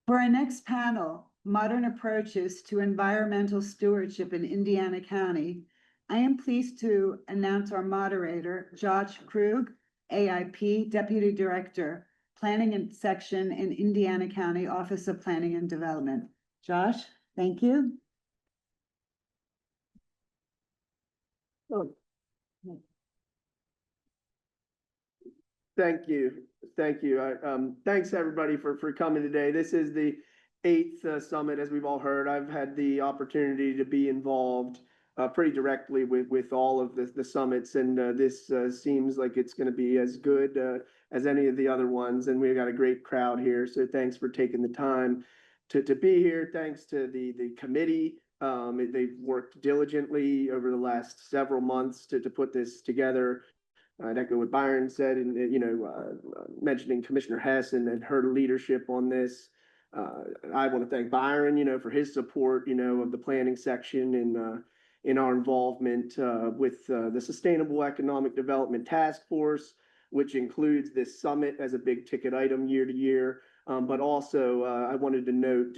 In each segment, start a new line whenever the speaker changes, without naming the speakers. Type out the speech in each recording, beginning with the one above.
For our next panel, Modern Approaches to Environmental Stewardship in Indiana County, I am pleased to announce our moderator, Josh Krug, AIP, Deputy Director, Planning and Section in Indiana County Office of Planning and Development. Josh, thank you.
Oh. Thank you. Thank you. Thanks everybody for coming today. This is the 8th summit, as we've all heard. I've had the opportunity to be involved pretty directly with all of the summits, and this seems like it's going to be as good as any of the other ones. And we've got a great crowd here, so thanks for taking the time to be here. Thanks to the committee. They've worked diligently over the last several months to put this together. I'd echo what Byron said, and mentioning Commissioner Hess and her leadership on this. I want to thank Byron, for his support, of the planning section and in our involvement with the Sustainable Economic Development Task Force, which includes this summit as a big ticket item year to year. But also, I wanted to note,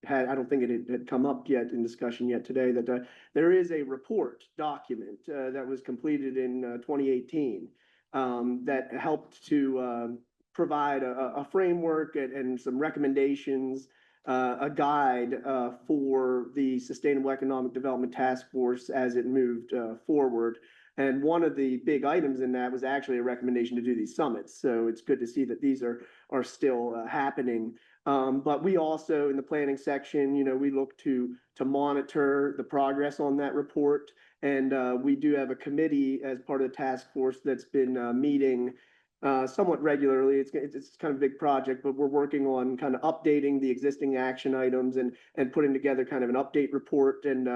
I don't think it had come up yet in discussion yet today, that there is a report document that was completed in 2018 that helped to provide a framework and some recommendations, a guide for the Sustainable Economic Development Task Force as it moved forward. And one of the big items in that was actually a recommendation to do these summits. So it's good to see that these are still happening. But we also, in the planning section, we look to monitor the progress on that report. And we do have a committee as part of the task force that's been meeting somewhat regularly. It's kind of a big project, but we're working on kind of updating the existing action items and putting together kind of an update report. And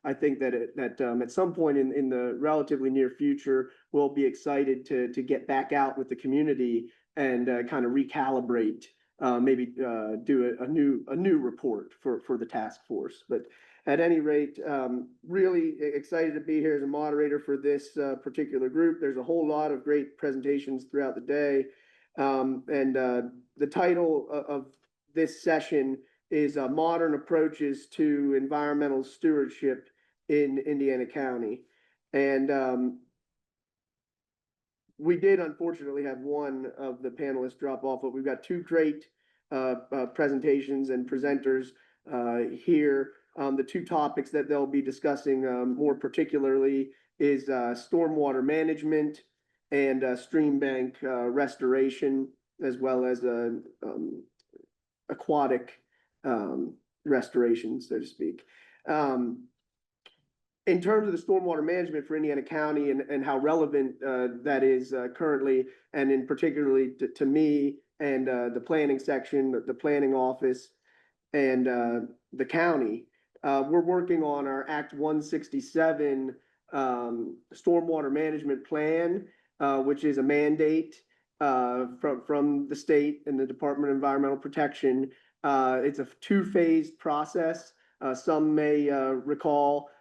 I think that at some point in the relatively near future, we'll be excited to get back out with the community and kind of recalibrate, maybe do a new report for the task force. But at any rate, really excited to be here as a moderator for this particular group. There's a whole lot of great presentations throughout the day. And the title of this session is Modern Approaches to Environmental Stewardship in Indiana County. And we did unfortunately have one of the panelists drop off, but we've got two great presentations and presenters here. The two topics that they'll be discussing more particularly is stormwater management and streambank restoration, as well as aquatic restoration, so to speak. In terms of the stormwater management for Indiana County and how relevant that is currently, and in particularly to me and the planning section, the planning office, and the county, we're working on our Act 167 stormwater management plan, which is a mandate from the state and the Department of Environmental Protection. It's a two-phased process. Some may recall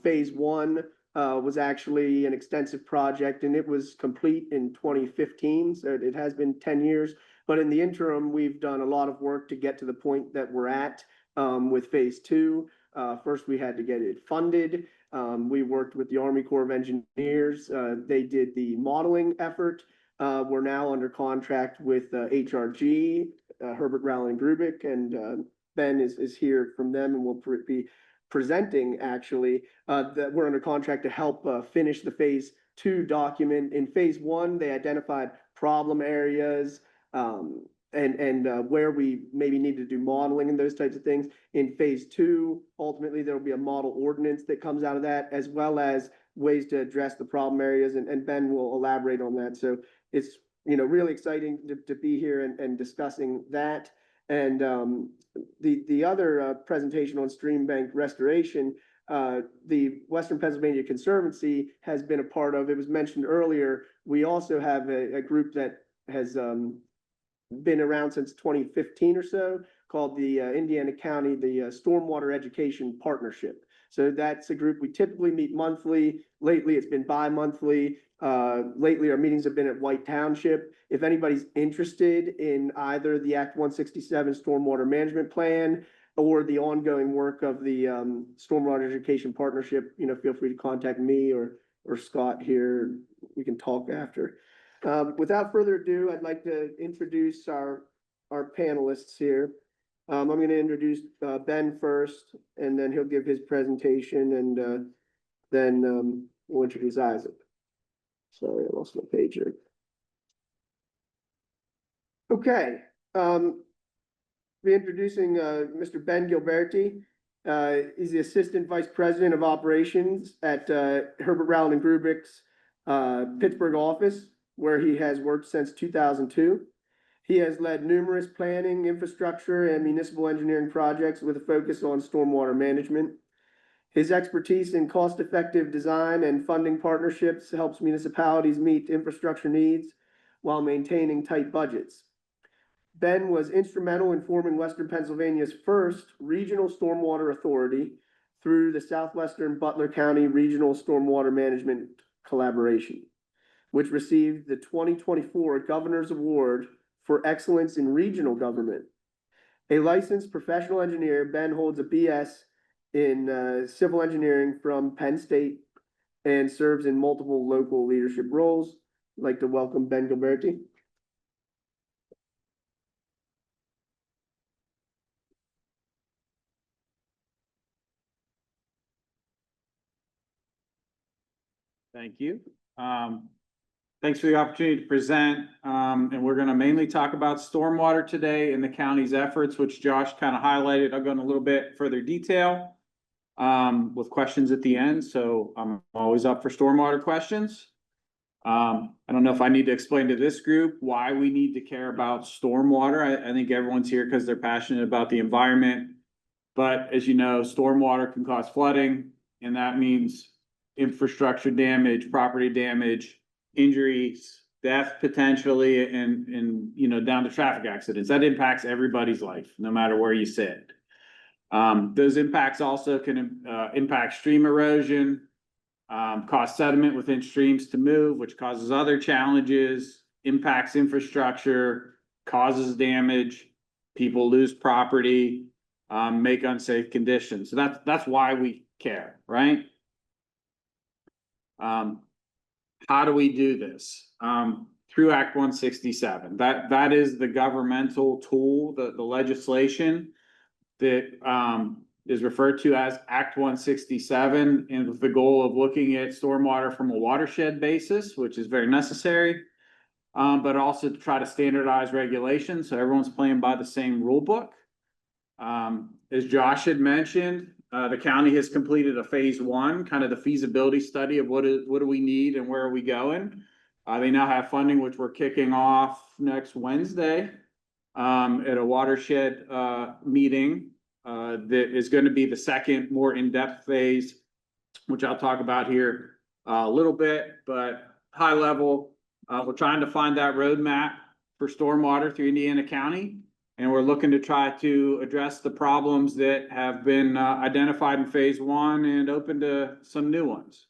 phase one was actually an extensive project, and it was complete in 2015. So it has been 10 years. But in the interim, we've done a lot of work to get to the point that we're at with phase two. First, we had to get it funded. We worked with the Army Corps of Engineers. They did the modeling effort. We're now under contract with HRG, Herbert, Rowland, and Grubic, and Ben is here from them, and will be presenting actually that we're under contract to help finish the phase two document. In phase one, they identified problem areas and where we maybe need to do modeling and those types of things. In phase two, ultimately, there will be a model ordinance that comes out of that, as well as ways to address the problem areas, and Ben will elaborate on that. So it's really exciting to be here and discussing that. And the other presentation on streambank restoration, the Western Pennsylvania Conservancy has been a part of. It was mentioned earlier. We also have a group that has been around since 2015 or so, called the Indiana County, the Stormwater Education Partnership. So that's a group, we typically meet monthly. Lately, it's been bi-monthly. Lately, our meetings have been at White Township. If anybody's interested in either the Act 167 Stormwater Management Plan or the ongoing work of the Stormwater Education Partnership, feel free to contact me or Scott here. We can talk after. Without further ado, I'd like to introduce our panelists here. I'm going to introduce Ben first, and then he'll give his presentation, and then we'll introduce Isaac. Sorry, I lost my page here. Okay, be introducing Mr. Ben Gilberti. He's the Assistant Vice President of Operations at Herbert, Rowland, and Grubic's Pittsburgh office, where he has worked since 2002. He has led numerous planning, infrastructure, and municipal engineering projects with a focus on stormwater management. His expertise in cost-effective design and funding partnerships helps municipalities meet infrastructure needs while maintaining tight budgets. Ben was instrumental in forming Western Pennsylvania's first regional stormwater authority through the Southwestern Butler County Regional Stormwater Management Collaboration, which received the 2024 Governor's Award for Excellence in Regional Government. A licensed professional engineer, Ben holds a BS in civil engineering from Penn State and serves in multiple local leadership roles. I'd like to welcome Ben Gilberti.
Thank you. Thanks for the opportunity to present, and we're going to mainly talk about stormwater today and the county's efforts, which Josh kind of highlighted. I'll go in a little bit further detail with questions at the end, so I'm always up for stormwater questions. I don't know if I need to explain to this group why we need to care about stormwater. I think everyone's here because they're passionate about the environment, but as you know, stormwater can cause flooding, and that means infrastructure damage, property damage, injuries, death potentially, and down to traffic accidents. That impacts everybody's life, no matter where you sit. Those impacts also can impact stream erosion, cause sediment within streams to move, which causes other challenges, impacts infrastructure, causes damage, people lose property, make unsafe conditions. So that's why we care, right? How do we do this? Through Act 167. That is the governmental tool, the legislation that is referred to as Act 167, and with the goal of looking at stormwater from a watershed basis, which is very necessary, but also to try to standardize regulations so everyone's playing by the same rule book. As Josh had mentioned, the county has completed a phase 1, kind of the feasibility study of what do we need and where are we going. They now have funding, which we're kicking off next Wednesday at a watershed meeting that is going to be the second more in-depth phase, which I'll talk about here a little bit, but high level, we're trying to find that roadmap for stormwater through Indiana County. And we're looking to try to address the problems that have been identified in phase 1 and open to some new ones.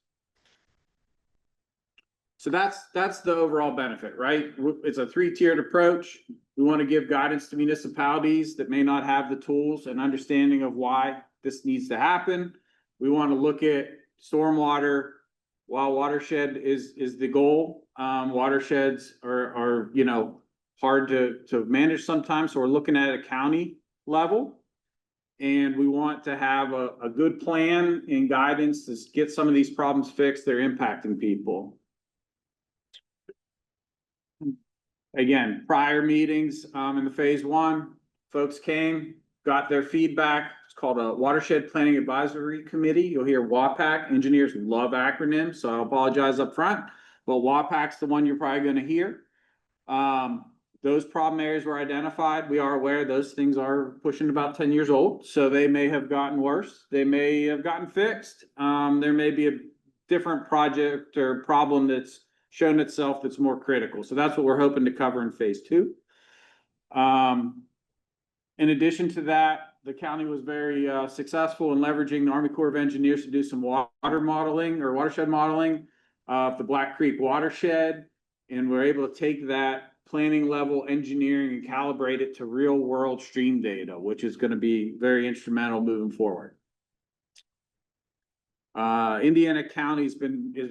So that's the overall benefit, right? It's a 3-tiered approach. We want to give guidance to municipalities that may not have the tools and understanding of why this needs to happen. We want to look at stormwater while watershed is the goal. Watersheds are hard to manage sometimes. So we're looking at a county level, and we want to have a good plan and guidance to get some of these problems fixed that are impacting people. Again, prior meetings in the phase 1, folks came, got their feedback. It's called a Watershed Planning Advisory Committee. You'll hear WAPAC. Engineers love acronyms, so I apologize up front, but WAPAC's the one you're probably going to hear. Those problem areas were identified. We are aware those things are pushing about 10 years old, so they may have gotten worse. They may have gotten fixed. There may be a different project or problem that's shown itself that's more critical. So that's what we're hoping to cover in phase 2. In addition to that, the county was very successful in leveraging the Army Corps of Engineers to do some water modeling or watershed modeling of the Black Creek watershed. And we're able to take that planning level engineering and calibrate it to real world stream data, which is going to be very instrumental moving forward. Indiana County is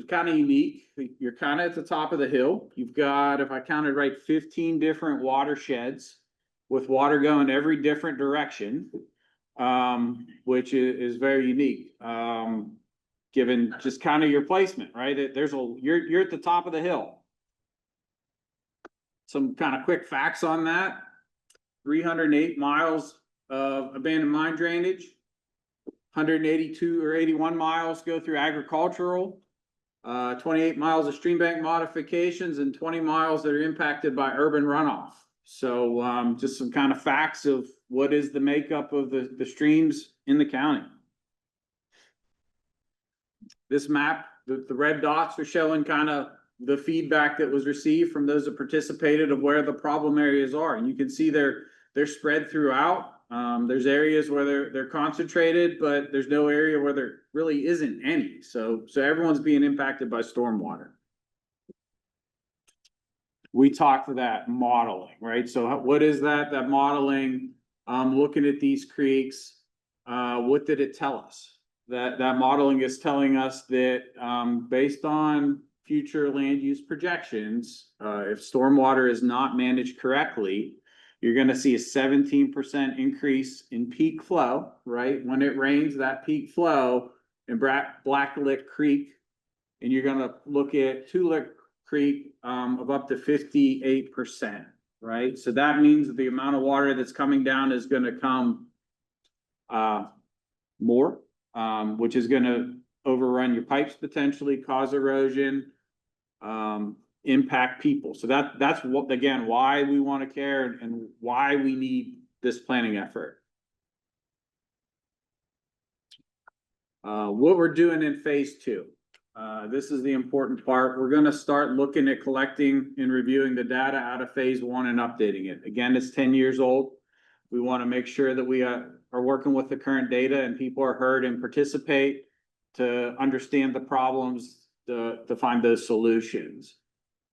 kind of unique. You're kind of at the top of the hill. You've got, if I counted right, 15 different watersheds with water going every different direction, which is very unique, given just kind of your placement, right? You're at the top of the hill. Some kind of quick facts on that: 308 miles of abandoned mine drainage, 182 or 81 miles go through agricultural, 28 miles of stream bank modifications, and 20 miles that are impacted by urban runoff. So just some kind of facts of what is the makeup of the streams in the county. This map, the red dots are showing kind of the feedback that was received from those that participated of where the problem areas are. And you can see they're spread throughout. There's areas where they're concentrated, but there's no area where there really isn't any. So everyone's being impacted by stormwater. We talked to that modeling, right? So what is that? That modeling, looking at these creeks, what did it tell us? That modeling is telling us that based on future land use projections, if stormwater is not managed correctly, you're going to see a 17% increase in peak flow, right? When it rains, that peak flow in Blacklick Creek, and you're going to look at Tulick Creek of up to 58%, right? So that means that the amount of water that's coming down is going to come more, which is going to overrun your pipes potentially, cause erosion, impact people. So that's what, again, why we want to care and why we need this planning effort. What we're doing in phase 2. This is the important part. We're going to start looking at collecting and reviewing the data out of phase 1 and updating it. Again, it's 10 years old. We want to make sure that we are working with the current data and people are heard and participate to understand the problems, to find those solutions.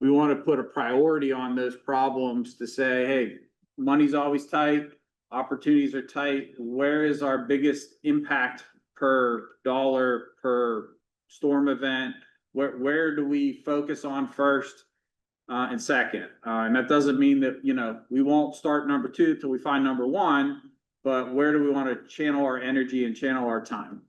We want to put a priority on those problems to say, hey, money's always tight, opportunities are tight. Where is our biggest impact per dollar per storm event? Where do we focus on first and second? And that doesn't mean that, we won't start number 2 till we find number 1, but where do we want to channel our energy and channel our time?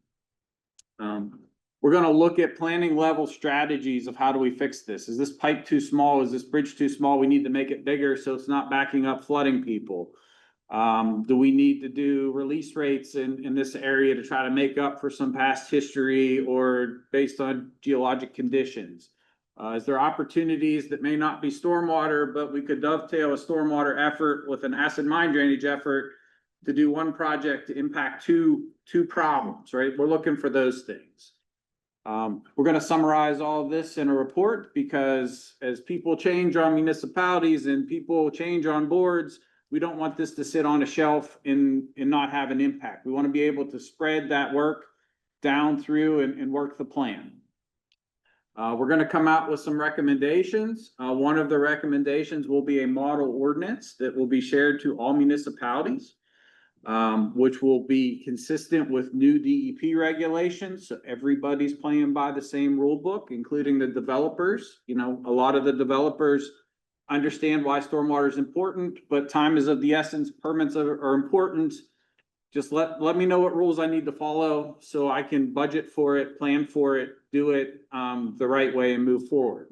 We're going to look at planning level strategies of how do we fix this? Is this pipe too small? Is this bridge too small? We need to make it bigger so it's not backing up flooding people. Do we need to do release rates in this area to try to make up for some past history or based on geologic conditions? Is there opportunities that may not be stormwater, but we could dovetail a stormwater effort with an acid mine drainage effort to do one project to impact two problems, right? We're looking for those things. We're going to summarize all of this in a report because as people change on municipalities and people change on boards, we don't want this to sit on a shelf and not have an impact. We want to be able to spread that work down through and work the plan. We're going to come out with some recommendations. One of the recommendations will be a model ordinance that will be shared to all municipalities, which will be consistent with new DEP regulations. So everybody's playing by the same rule book, including the developers. A lot of the developers understand why stormwater is important, but time is of the essence. Permits are important. Just let me know what rules I need to follow so I can budget for it, plan for it, do it the right way and move forward.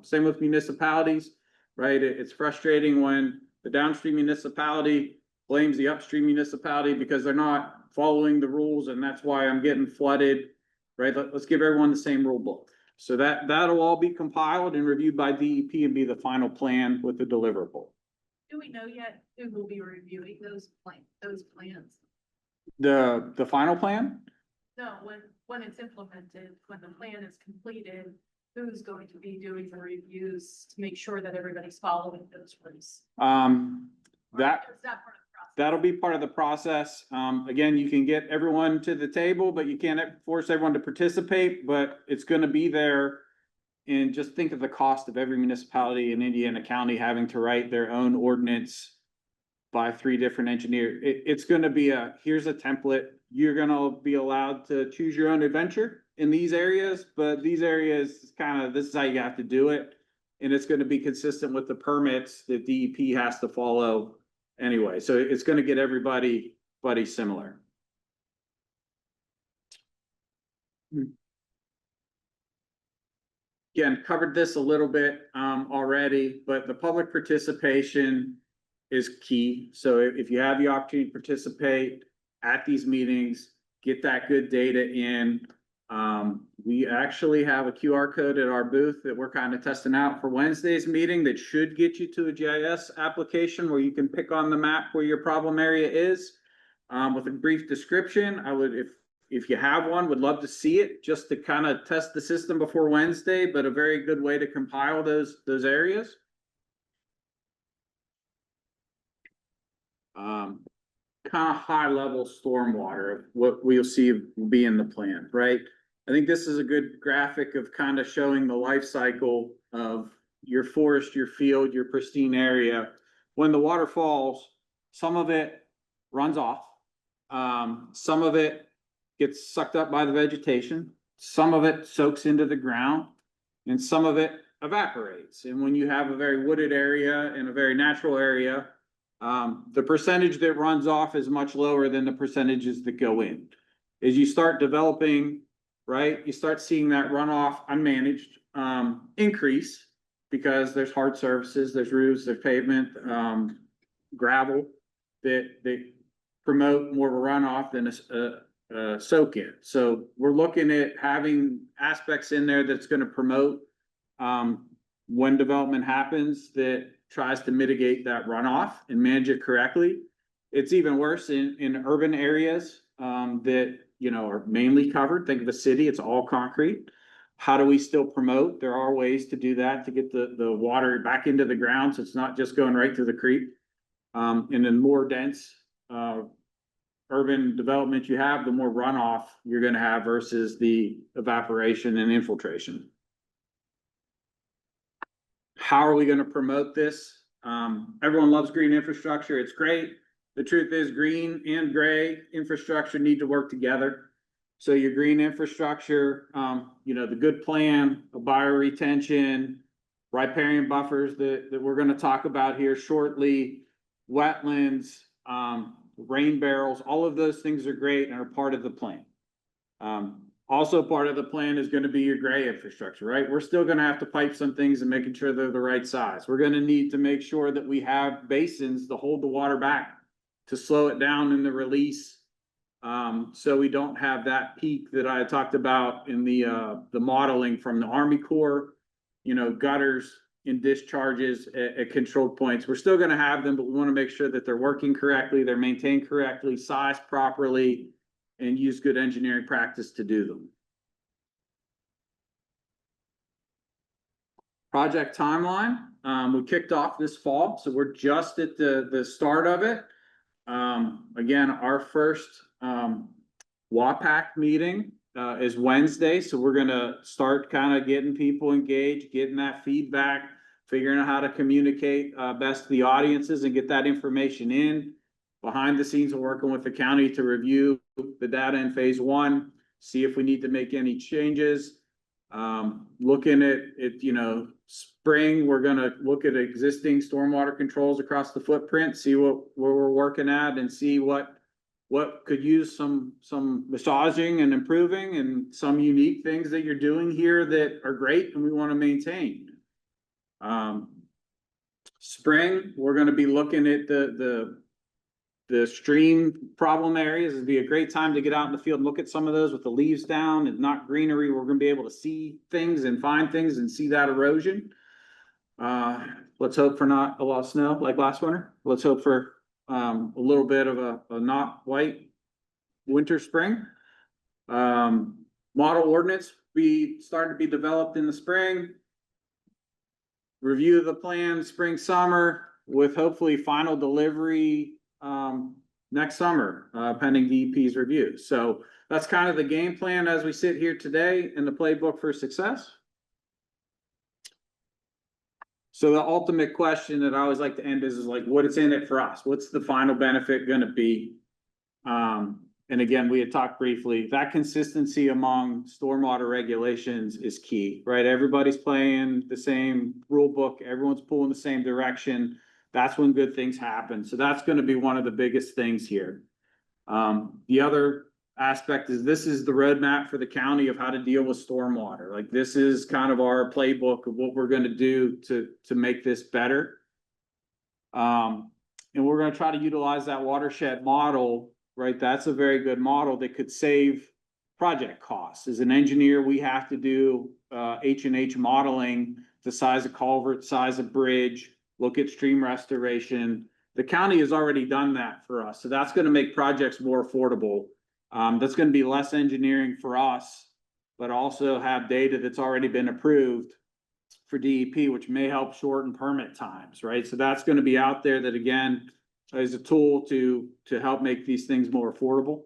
Same with municipalities, right? It's frustrating when the downstream municipality blames the upstream municipality because they're not following the rules, and that's why I'm getting flooded, right? Let's give everyone the same rule book. So that'll all be compiled and reviewed by DEP and be the final plan with the deliverable.
Do we know yet who will be reviewing those plans?
The final plan?
No, when it's implemented, when the plan is completed, who's going to be doing the reviews to make sure that everybody's following those rules?
That
Is that part of the process?
that'll be part of the process. Again, you can get everyone to the table, but you can't force everyone to participate, but it's gonna be there. And just think of the cost of every municipality in Indiana County having to write their own ordinance by 3 different engineers. It's gonna be here's a template. You're gonna be allowed to choose your own adventure in these areas, but these areas this is how you have to do it. And it's gonna be consistent with the permits that DEP has to follow anyway. So it's gonna get everybody similar. Again, covered this a little bit already, but the public participation is key. So if you have the opportunity to participate at these meetings, get that good data in. We actually have a QR code at our booth that we're kind of testing out for Wednesday's meeting that should get you to a GIS application where you can pick on the map where your problem area is. With a brief description, I would, if you have one, would love to see it just to kind of test the system before Wednesday, but a very good way to compile those areas. Kind of high level stormwater, what we'll see will be in the plan, right? I think this is a good graphic of kind of showing the life cycle of your forest, your field, your pristine area. When the water falls, some of it runs off. Some of it gets sucked up by the vegetation. Some of it soaks into the ground and some of it evaporates. And when you have a very wooded area and a very natural area, the percentage that runs off is much lower than the percentages that go in. As you start developing, right, you start seeing that runoff unmanaged increase because there's hard surfaces, there's roofs, there's pavement, gravel that promote more of a runoff than a soak in. So we're looking at having aspects in there that's going to promote when development happens that tries to mitigate that runoff and manage it correctly. It's even worse in urban areas that, you know, are mainly covered. Think of a city, it's all concrete. How do we still promote? There are ways to do that to get the water back into the ground so it's not just going right through the creek. And then more dense urban development you have, the more runoff you're going to have versus the evaporation and infiltration. How are we going to promote this? Everyone loves green infrastructure. It's great. The truth is green and gray infrastructure need to work together. So your green infrastructure, you know, the good plan, a bioretention, riparian buffers that we're going to talk about here shortly, wetlands, rain barrels, all of those things are great and are part of the plan. Also part of the plan is going to be your gray infrastructure, right? We're still going to have to pipe some things and making sure they're the right size. We're going to need to make sure that we have basins to hold the water back, to slow it down in the release. So we don't have that peak that I talked about in the modeling from the Army Corps, you know, gutters and discharges at controlled points. We're still going to have them, but we want to make sure that they're working correctly, they're maintained correctly, sized properly, and use good engineering practice to do them. Project timeline, we kicked off this fall, so we're just at the start of it. Again, our first WAPAC meeting is Wednesday, so we're gonna start kind of getting people engaged, getting that feedback, figuring out how to communicate best to the audiences and get that information in. Behind the scenes, we're working with the county to review the data in phase 1, see if we need to make any changes. Looking at you know, spring, we're gonna look at existing stormwater controls across the footprint, see where we're working at and see what could use some massaging and improving and some unique things that you're doing here that are great and we want to maintain. Spring, we're going to be looking at the stream problem areas. It'd be a great time to get out in the field and look at some of those with the leaves down and not greenery. We're going to be able to see things and find things and see that erosion. Let's hope for not a lot of snow like last winter. Let's hope for a little bit of a not white winter spring. Model ordinance be starting to be developed in the spring. Review the plan spring, summer with hopefully final delivery next summer, pending DEP's review. So that's kind of the game plan as we sit here today in the playbook for success. So the ultimate question that I always like to end is like, what is in it for us? What's the final benefit going to be? And again, we had talked briefly, that consistency among stormwater regulations is key, right? Everybody's playing the same rule book. Everyone's pulling the same direction. That's when good things happen. So that's going to be one of the biggest things here. The other aspect is this is the roadmap for the county of how to deal with stormwater. Like this is kind of our playbook of what we're going to do to make this better. And we're going to try to utilize that watershed model, right? That's a very good model that could save project costs. As an engineer, we have to do H&H modeling, the size of culvert, size of bridge, look at stream restoration. The county has already done that for us. So that's going to make projects more affordable. That's going to be less engineering for us, but also have data that's already been approved for DEP, which may help shorten permit times, right? So that's going to be out there that, again, is a tool to help make these things more affordable.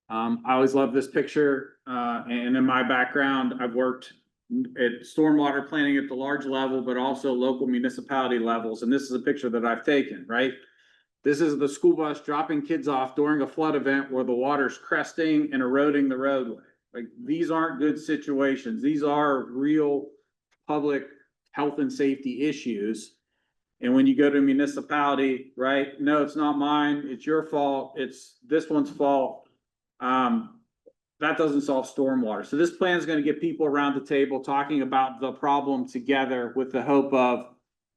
I always love this picture, and in my background, I've worked at stormwater planning at the large level, but also local municipality levels. And this is a picture that I've taken, right? This is the school bus dropping kids off during a flood event where the water's cresting and eroding the roadway. Like these aren't good situations. These are real public health and safety issues. And when you go to a municipality, right? No, it's not mine. It's your fault. It's this one's fault. That doesn't solve stormwater. So this plan is going to get people around the table talking about the problem together with the hope of,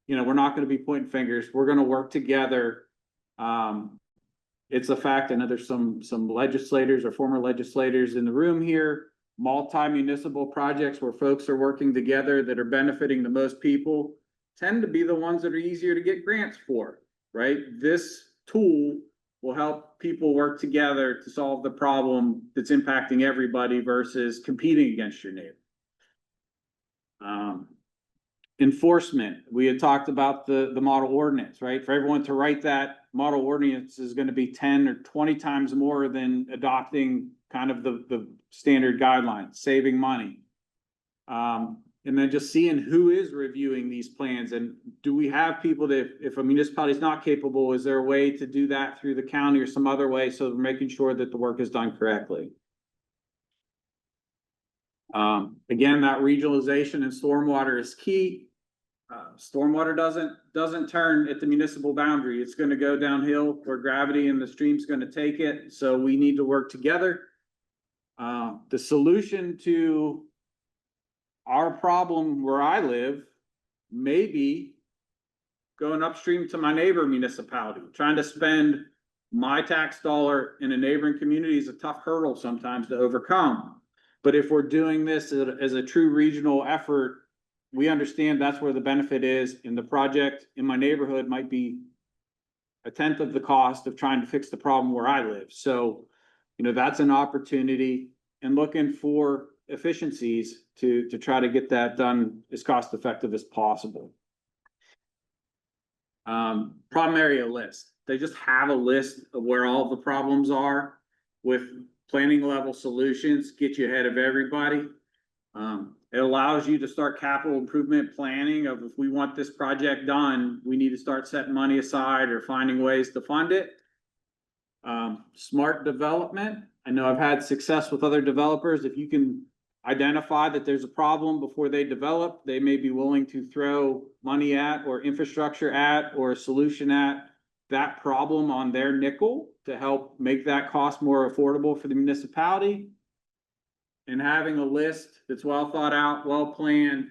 you know, we're not going to be pointing fingers. We're going to work together. It's a fact. I know there's some legislators or former legislators in the room here, multi-municipal projects where folks are working together that are benefiting the most people tend to be the ones that are easier to get grants for, right? This tool will help people work together to solve the problem that's impacting everybody versus competing against your neighbor. Enforcement, we had talked about the model ordinance, right? For everyone to write that model ordinance is going to be 10 or 20 times more than adopting kind of the standard guidelines, saving money. And then just seeing who is reviewing these plans, and do we have people that if a municipality is not capable, is there a way to do that through the county or some other way so we're making sure that the work is done correctly? Again, that regionalization and stormwater is key. Stormwater doesn't turn at the municipal boundary. It's going to go downhill where gravity and the stream's going to take it. So we need to work together. The solution to our problem where I live may be going upstream to my neighbor municipality. Trying to spend my tax dollar in a neighboring community is a tough hurdle sometimes to overcome. But if we're doing this as a true regional effort, we understand that's where the benefit is, and the project in my neighborhood might be 1/10 of the cost of trying to fix the problem where I live. So, you know, that's an opportunity, and looking for efficiencies to try to get that done as cost effective as possible. Problem area list. They just have a list of where all the problems are with planning level solutions, get you ahead of everybody. It allows you to start capital improvement planning of if we want this project done, we need to start setting money aside or finding ways to fund it. Smart development. I know I've had success with other developers. If you can identify that there's a problem before they develop, they may be willing to throw money at or infrastructure at or a solution at that problem on their nickel to help make that cost more affordable for the municipality. And having a list that's well thought out, well planned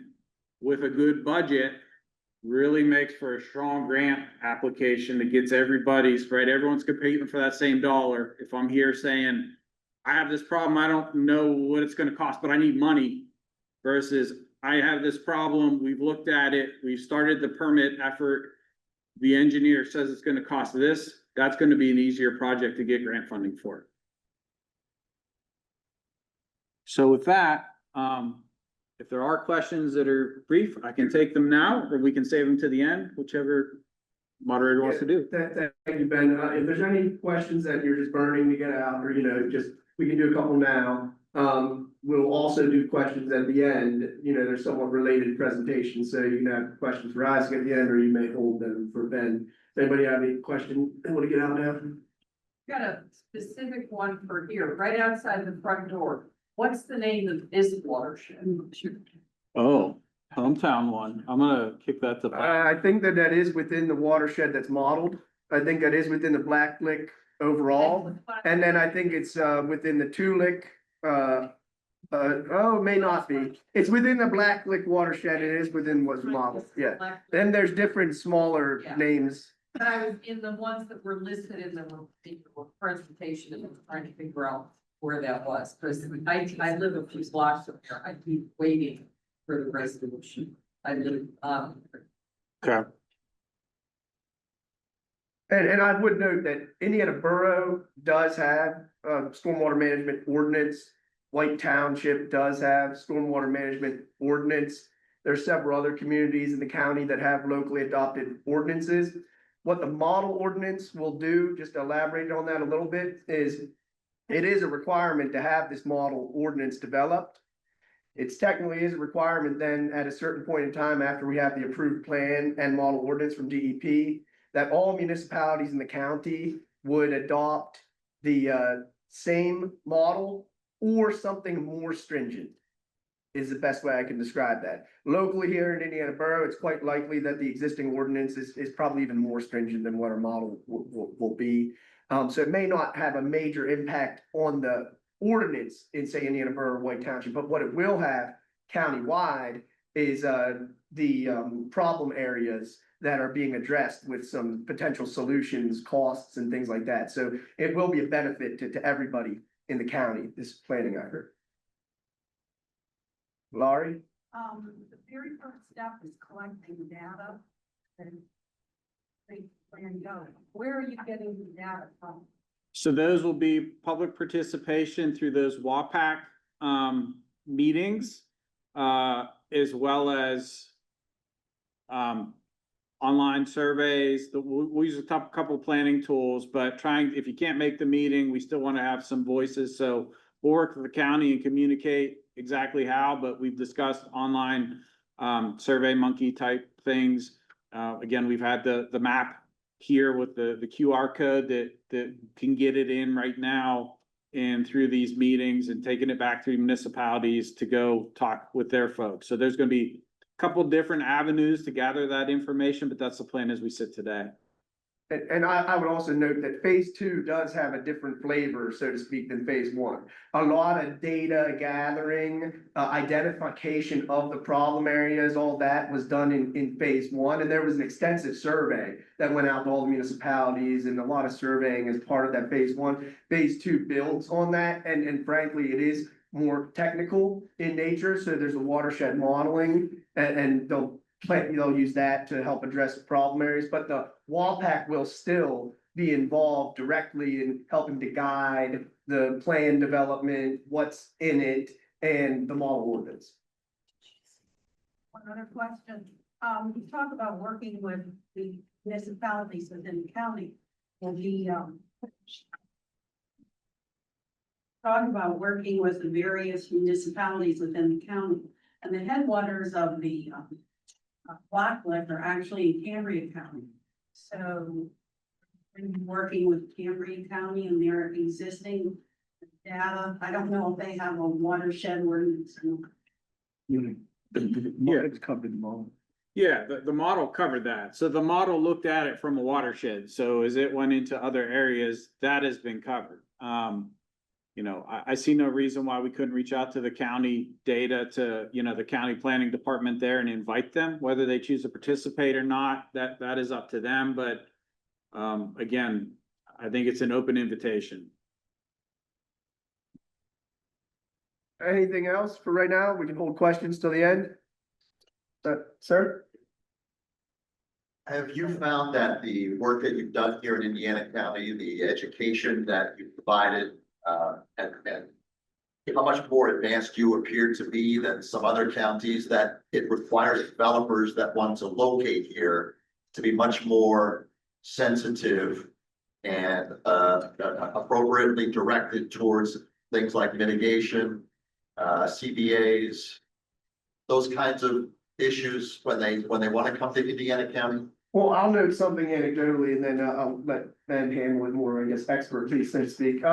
with a good budget really makes for a strong grant application that gets everybody's right. Everyone's competing for that same dollar. If I'm here saying, I have this problem, I don't know what it's going to cost, but I need money, versus I have this problem, we've looked at it, we've started the permit effort, the engineer says it's going to cost this, that's going to be an easier project to get grant funding for. So with that, if there are questions that are brief, I can take them now, or we can save them to the end, whichever moderator wants to do.
Thank you, Ben. If there's any questions that you're just burning to get out, or, just, we can do a couple now. We'll also do questions at the end, there's somewhat related presentations, so you can have questions for Isaac at the end, or you may hold them for Ben. Does anybody have any question they want to get out now?
Got a specific one for here, right outside the front door. What's the name of this watershed?
Oh, hometown one. I'm gonna kick that to.
I think that is within the watershed that's modeled. I think that is within the Black Lick overall. And then I think it's within the Two Lick, it may not be. It's within the Black Lick watershed. It is within what's modeled, yeah. Then there's different smaller
Yeah.
names.
But I was in the ones that were listed in the presentation, and I was trying to figure out where that was, because I live a few blocks from here. I keep waiting for the resolution. I live,
Okay.
And I would note that Indiana Borough does have stormwater management ordinance. White Township does have stormwater management ordinance. There's several other communities in the county that have locally adopted ordinances. What the model ordinance will do, just to elaborate on that a little bit, is it is a requirement to have this model ordinance developed. It's technically is a requirement then at a certain point in time after we have the approved plan and model ordinance from DEP, that all municipalities in the county would adopt the same model or something more stringent is the best way I can describe that. Locally here in Indiana Borough, it's quite likely that the existing ordinance is probably even more stringent than what our model will be. So it may not have a major impact on the ordinance in, say, Indiana Borough or White Township, but what it will have countywide is the problem areas that are being addressed with some potential solutions, costs, and things like that. So it will be a benefit to everybody in the county, this planning effort. Laurie?
the very first step is collecting data and plan going. Where are you getting the data from?
So those will be public participation through those WAPAC meetings, as well as online surveys. We'll use a couple of planning tools, but if you can't make the meeting, we still want to have some voices. So we'll work with the county and communicate exactly how, but we've discussed online survey monkey type things. Again, we've had the map here with the QR code that can get it in right now and through these meetings and taking it back through municipalities to go talk with their folks. So there's going to be a couple different avenues to gather that information, but that's the plan as we sit today.
And I would also note that phase 2 does have a different flavor, so to speak, than phase 1. A lot of data gathering, identification of the problem areas, all that was done in phase 1. And there was an extensive survey that went out to all the municipalities and a lot of surveying as part of that phase 1. Phase 2 builds on that. And frankly, it is more technical in nature. So there's a watershed modeling and they'll use that to help address problem areas, but the WAPAC will still be involved directly in helping to guide the plan development, what's in it, and the model ordinance.
One other question. You talk about working with the municipalities within the county and talk about working with the various municipalities within the county and the headwaters of the Black Lick are actually in Cambria County. So we're working with Cambria County and their existing data. I don't know if they have a watershed ordinance.
It's covered the model.
Yeah, the model covered that. So the model looked at it from a watershed. So as it went into other areas, that has been covered. I see no reason why we couldn't reach out to the county data to, the county planning department there and invite them, whether they choose to participate or not, that is up to them. But again, I think it's an open invitation.
Anything else for right now? We can hold questions till the end. Sir?
Have you found that the work that you've done here in Indiana County, the education that you've provided, and how much more advanced you appear to be than some other counties, that it requires developers that want to locate here to be much more sensitive and appropriately directed towards things like mitigation, CBAs, those kinds of issues when they want to come to Indiana County?
Well, I'll note something anecdotally and then I'll let Ben handle it more, I guess, expertly, so to speak.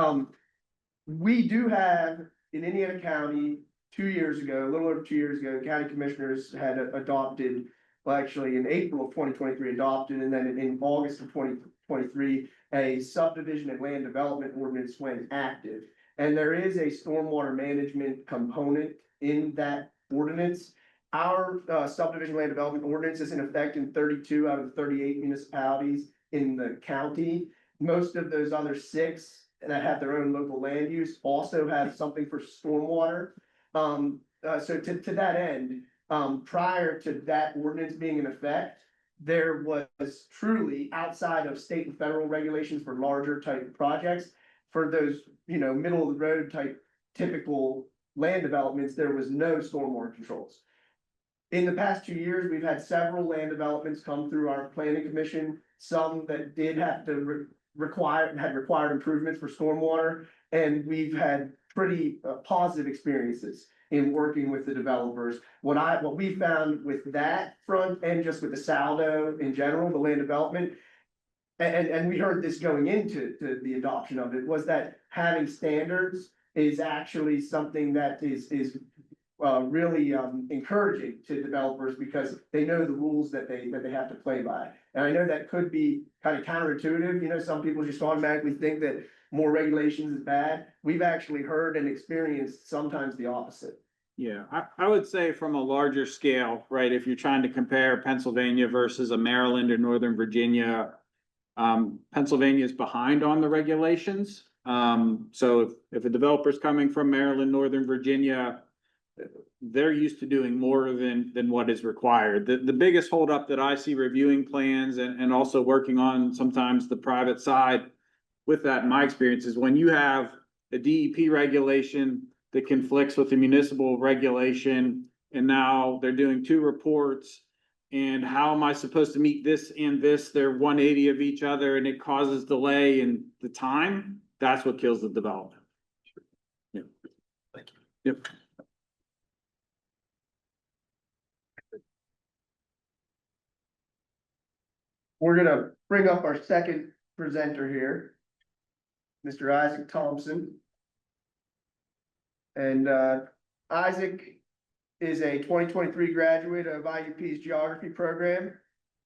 We do have in Indiana County, 2 years ago, a little over 2 years ago, county commissioners had adopted, well, actually in April of 2023 adopted, and then in August of 2023, a subdivision and land development ordinance went active. And there is a stormwater management component in that ordinance. Our subdivision land development ordinance is in effect in 32 out of the 38 municipalities in the county. Most of those other 6 that have their own local land use also have something for stormwater. So to that end, prior to that ordinance being in effect, there was truly outside of state and federal regulations for larger type projects, for those, middle of the road type typical land developments, there was no stormwater controls. In the past 2 years, we've had several land developments come through our planning commission, some that did have to had required improvements for stormwater, and we've had pretty positive experiences in working with the developers. What we found with that front and just with the saldo in general, the land development, and we heard this going into the adoption of it, was that having standards is actually something that is really encouraging to developers because they know the rules that they have to play by. And I know that could be kind of counterintuitive, some people just automatically think that more regulations is bad. We've actually heard and experienced sometimes the opposite.
Yeah, I would say from a larger scale, right, if you're trying to compare Pennsylvania versus a Maryland or Northern Virginia, Pennsylvania is behind on the regulations. So if a developer's coming from Maryland, Northern Virginia, they're used to doing more than what is required. The biggest holdup that I see reviewing plans and also working on sometimes the private side with that in my experience is when you have a DEP regulation that conflicts with the municipal regulation, and now they're doing 2 reports, and how am I supposed to meet this and this? They're 180 of each other, and it causes delay in the time. That's what kills the development. Yep.
Thank you.
Yep.
We're gonna bring up our second presenter here, Mr. Isaac Thompson. And Isaac is a 2023 graduate of IUP's geography program.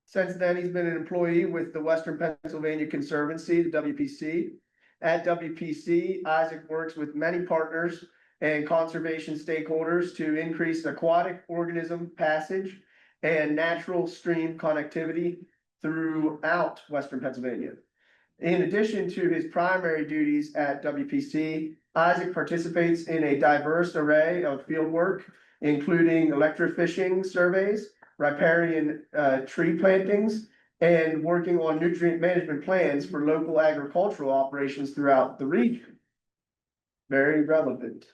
Since then, he's been an employee with the Western Pennsylvania Conservancy, the WPC. At WPC, Isaac works with many partners and conservation stakeholders to increase aquatic organism passage and natural stream connectivity throughout Western Pennsylvania. In addition to his primary duties at WPC, Isaac participates in a diverse array of fieldwork, including electrofishing surveys, riparian tree plantings, and working on nutrient management plans for local agricultural operations throughout the region. Very relevant.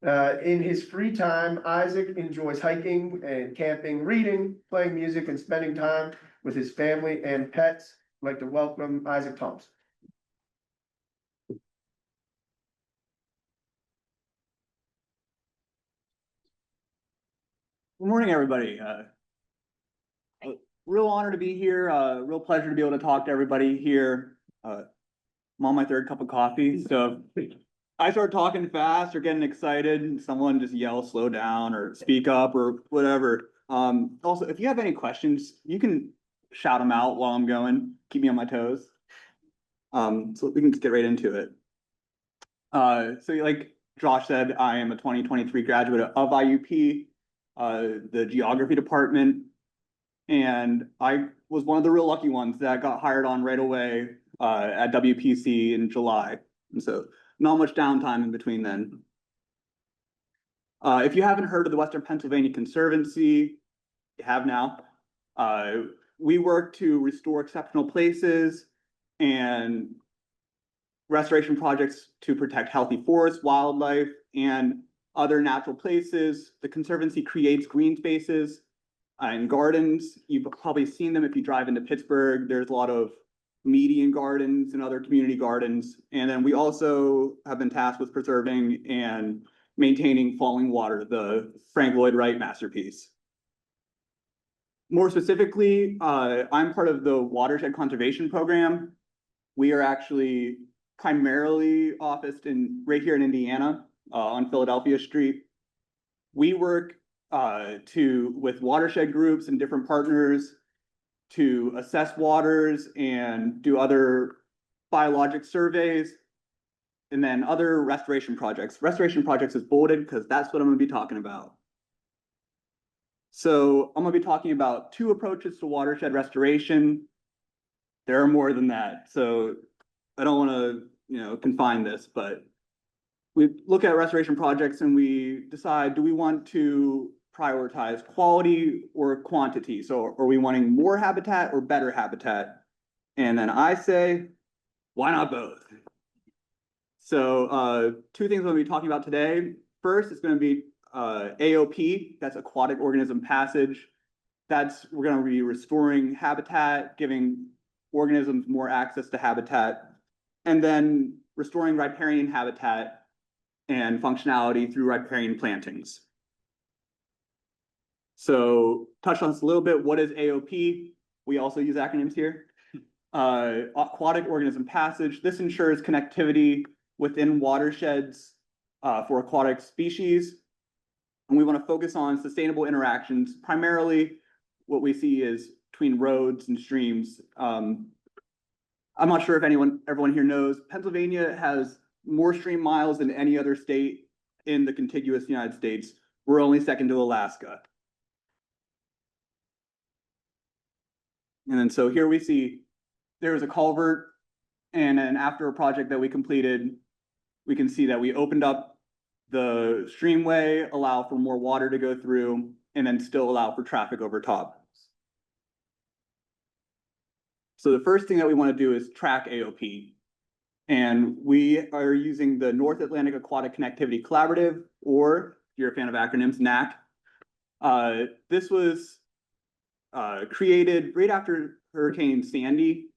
In his free time, Isaac enjoys hiking and camping, reading, playing music, and spending time with his family and pets. I'd like to welcome Isaac Thompson.
Good morning, everybody. Real honor to be here. Real pleasure to be able to talk to everybody here. I'm on my 3rd cup of coffee, so I start talking fast or getting excited, and someone just yells, "Slow down," or "Speak up," or whatever. Also, if you have any questions, you can shout them out while I'm going. Keep me on my toes. So we can just get right into it. So like Josh said, I am a 2023 graduate of IUP, the geography department. And I was one of the real lucky ones that got hired on right away at WPC in July. And so not much downtime in between then. If you haven't heard of the Western Pennsylvania Conservancy, you have now. We work to restore exceptional places and restoration projects to protect healthy forests, wildlife, and other natural places. The Conservancy creates green spaces And gardens, you've probably seen them if you drive into Pittsburgh. There's a lot of median gardens and other community gardens. And then we also have been tasked with preserving and maintaining falling water, the Frank Lloyd Wright masterpiece. More specifically, I'm part of the watershed conservation program. We are actually primarily officed right here in Indiana, on Philadelphia Street. We work with watershed groups and different partners to assess waters and do other biologic surveys, and then other restoration projects. Restoration projects is bolded because that's what I'm going to be talking about. So I'm going to be talking about 2 approaches to watershed restoration. There are more than that, so I don't want to, confine this, but we look at restoration projects and we decide, do we want to prioritize quality or quantity? So are we wanting more habitat or better habitat? And then I say, why not both? So 2 things we're going to be talking about today. First, it's going to be AOP, that's aquatic organism passage. We're going to be restoring habitat, giving organisms more access to habitat, and then restoring riparian habitat and functionality through riparian plantings. So touch on this a little bit. What is AOP? We also use acronyms here. Aquatic organism passage. This ensures connectivity within watersheds for aquatic species. And we want to focus on sustainable interactions. Primarily, what we see is between roads and streams. I'm not sure if everyone here knows, Pennsylvania has more stream miles than any other state in the contiguous United States. We're only second to Alaska. And then so here we see there's a culvert, and then after a project that we completed, we can see that we opened up the streamway, allow for more water to go through, and then still allow for traffic over top. So the first thing that we want to do is track AOP. And we are using the North Atlantic Aquatic Connectivity Collaborative, or if you're a fan of acronyms, NAC. This was created right after Hurricane Sandy,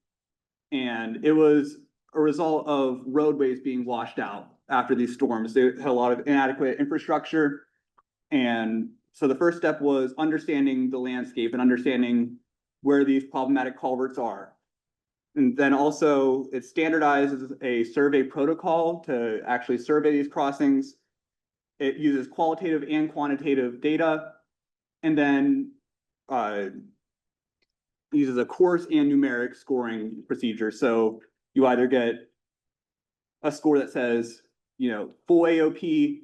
and it was a result of roadways being washed out after these storms. They had a lot of inadequate infrastructure. And so the first step was understanding the landscape and understanding where these problematic culverts are. And then also it standardizes a survey protocol to actually survey these crossings. It uses qualitative and quantitative data, and then uses a coarse and numeric scoring procedure. So you either get a score that says, full AOP,